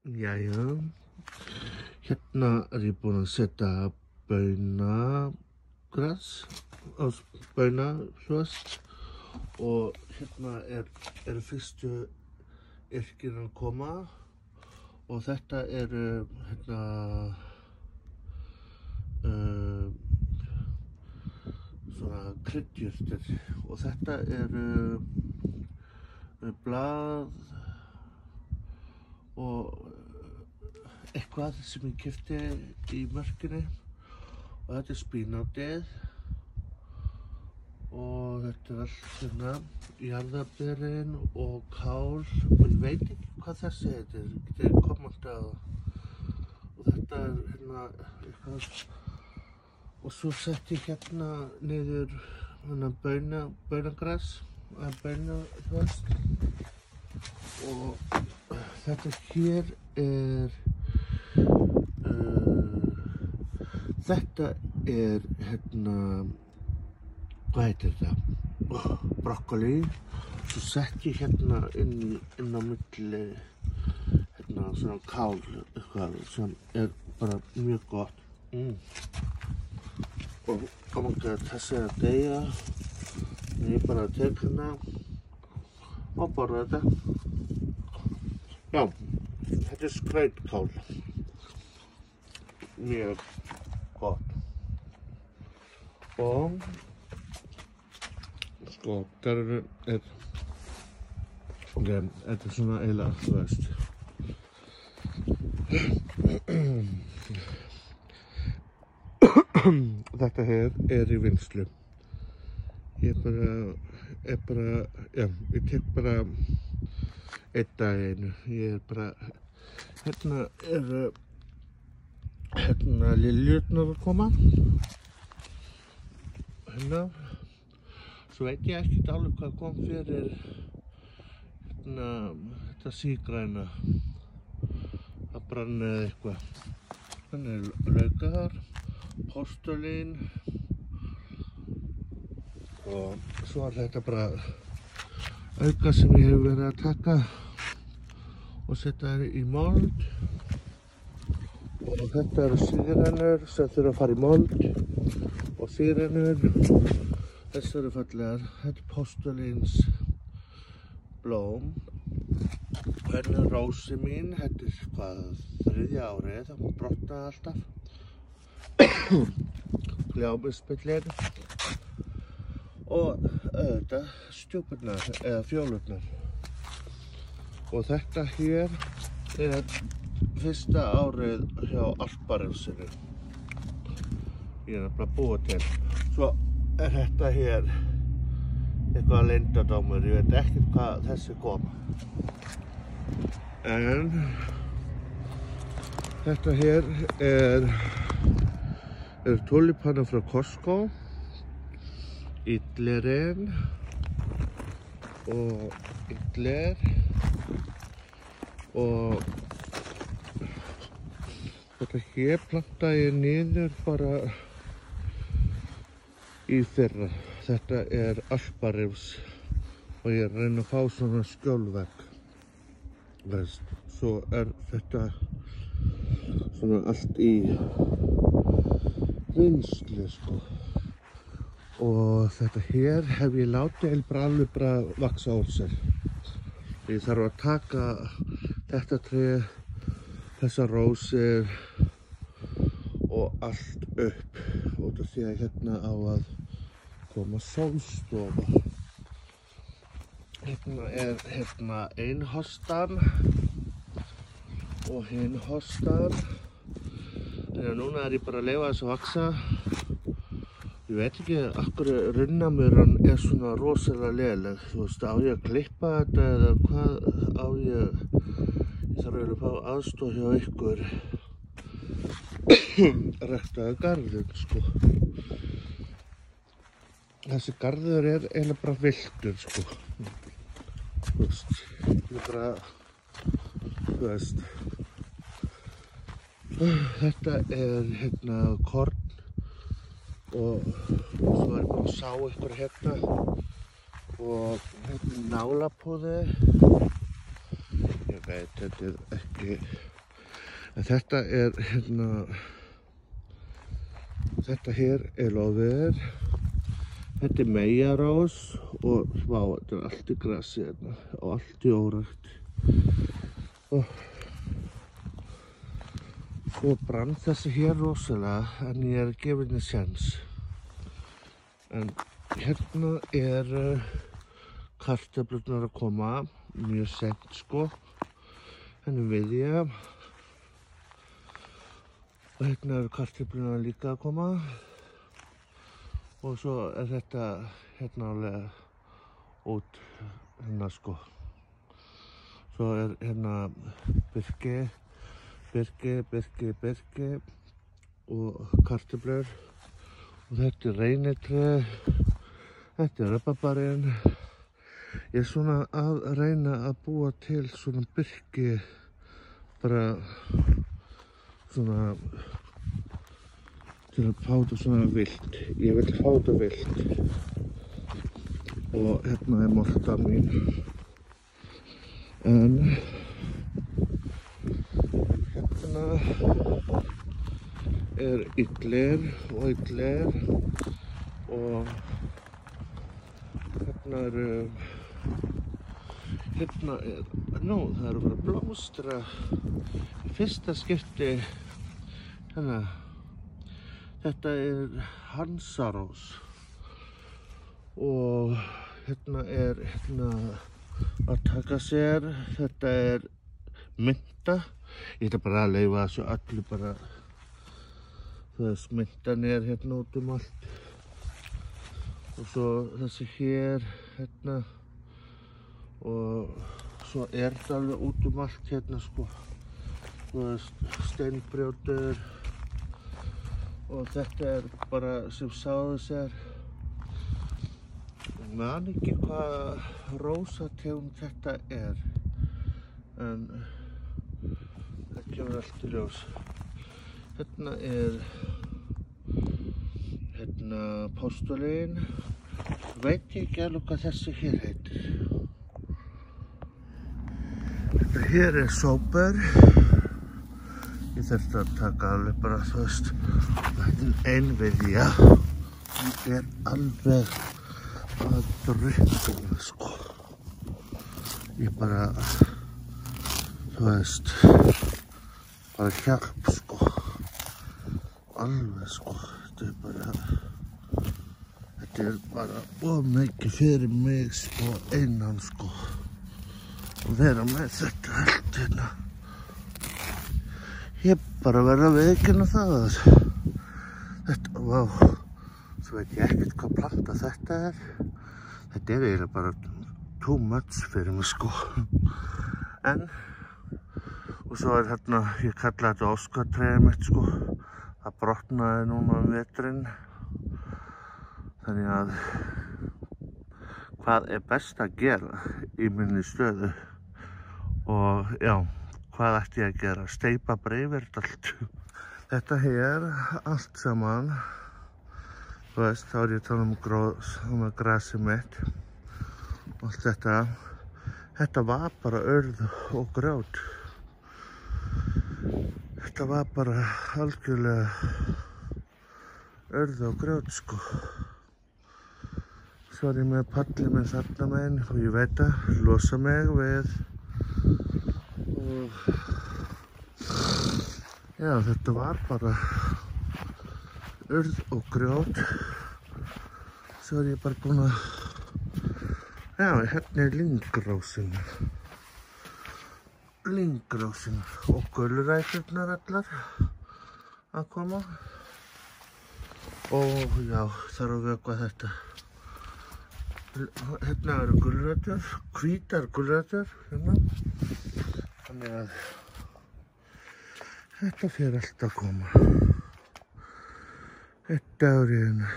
Jæja, hérna ég búinn að setja baunagras á baunahlöst og hérna eru fyrstu yrkin að koma og þetta eru svona kryddjurtir og þetta eru blað og eitthvað sem ég keypti í mörkinni og þetta er spínatið og þetta er allt hérna jarðarberin og kál og ég veit ekki hvað þessi heitir, getið kommenta á það og þetta er hérna eitthvað og svo setti ég hérna niður hérna baunagras baunahlöst og þetta hér er hérna, hvað heitir þetta? Brokkoli. Svo sett ég hérna inn á milli hérna svona kál eitthvað sem er bara mjög gott. Og þessi er að deyja. Ég bara tek hérna og borða þetta. Já, þetta er skrautkál. Mjög gott. Og sko, þetta er svona eiginlega, þú veist. Þetta hér er í vinnslu. Ég tek bara einn dag einu. Hérna eru liljurnar að koma. Hérna. Svo veit ég ekkert alveg hvað kom fyrir þetta sígræna. Það brann eða eitthvað. Þannig er laukar, postulín og svo er þetta bara auka sem ég hef verið að taka og setja í mold og þetta eru sígrænar sem þurfa að fara í mold og sígrænar þessar eru fallegar. Þetta er postulíns blóm. Hérna er rósi mín, þetta er hvað, 3. árið, það má brotna alltaf. Gljámspillin og auðvitað stjúpurnar eða fjólurnar. Og þetta hér er 1. árið hjá alparifsinu. Ég er nefnilega búið til. Svo er þetta hér eitthvað leyndardómur, ég veit ekkert hvað þessi kom. En þetta hér er tulipanar frá Costco, Idlerinn og Idler og þetta hér plantaði ég niður bara í fyrra. Þetta er alparifs og ég reyna að fá svona skjólvegg. Svo er þetta svona allt í vinnslu sko. Og þetta hér hef ég látið alveg bara vaxa úr sér. Ég þarf að taka þetta tré, þessar rósir og allt upp út af því að hérna á að koma sólstofa. Hérna er ein hostan og hinn hostan. Þannig að núna er ég bara að leyfa þessu að vaxa. Ég veit ekki af hverju runnamauran er svona rosalega léleg. Þú veist, á ég að klippa þetta eða hvað á ég? Ég þarf eiginlega að fá aðstoð hjá ykkur. Ræktaði garðinn, sko. Þessi garður er eiginlega bara villtur, sko. Þú veist, ég bara, þú veist. Þetta er hérna korn og svo er ég búinn að sá ykkur hérna og hérna nálapúði. Ég veit, þetta er ekki En þetta hér loðveður. Þetta meyjarós og vá, þetta allt í grassi hérna og allt í órækt. Svo brann þessi hér rosalega en ég að gefa henni séns. En hérna kartöflurnar að koma mjög sent sko. Henni viðja. Og hérna kartöflurnar líka að koma. Og svo þetta hérna alveg út hérna sko. Svo hérna birki og kartöflur. Og þetta reynitré, þetta rabarbarinn. Ég svona að reyna að búa til svona birki, bara svona til að fá þetta svona vilt. Ég vil fá þetta vilt. Og hérna moltan mín. En hérna illir og hérna nú, það eru bara blómstra í fyrsta skipti hérna. Þetta hansarós og hérna að taka sér, þetta mynta. Ég ætla bara að leyfa þessu allir bara, myntan hérna út allt. Og svo þessi hér, hérna, og svo það alveg út allt hérna sko. Steinbrjótur. Og þetta bara sem sáðu sér. Ég man ekki hvað rósategund þetta en það kemur allt í ljós. Hérna postulín. Veit ég ekki alveg hvað þessi hér heitir. Þetta hér sóper. Ég þurfti að taka alveg bara, þetta einviðja. Hún alveg að drukkna, sko. Ég bara, bara hjálp, sko. Alveg, sko. Þetta bara of mikið fyrir mig, sko, einan, sko. Og vera með þetta allt hérna. Ég bara verð að viðurkenna það. Þetta, vá, svo veit ég ekkert hvað planta þetta Þetta eiginlega bara too much fyrir mig, sko. Og svo hérna, ég kalla þetta óskatréð mitt, sko. Það brotnaði núna veturinn. Þannig að, hvað best að gera í minni stöðu? Og já. Hvað ætti ég að gera? Steypa bara yfir þetta allt. Þetta hér, allt saman. Þá er ég að tala grasið mitt. Allt þetta. Þetta var bara urð og grjót. Þetta var bara algjörlega urð og grjót, sko. Svo er ég með pallið minn þarna megin og ég veit að losa mig við. Já, þetta var bara urð og grjót. Svo er ég bara búinn að, já, hérna lyngrósin og gulræturnar allar að koma. Og já, þarf að vökva þetta. Hérna eru gulrætur, hvítar gulrætur, hérna. Þannig að þetta fer allt að koma. Einn dagur í einu.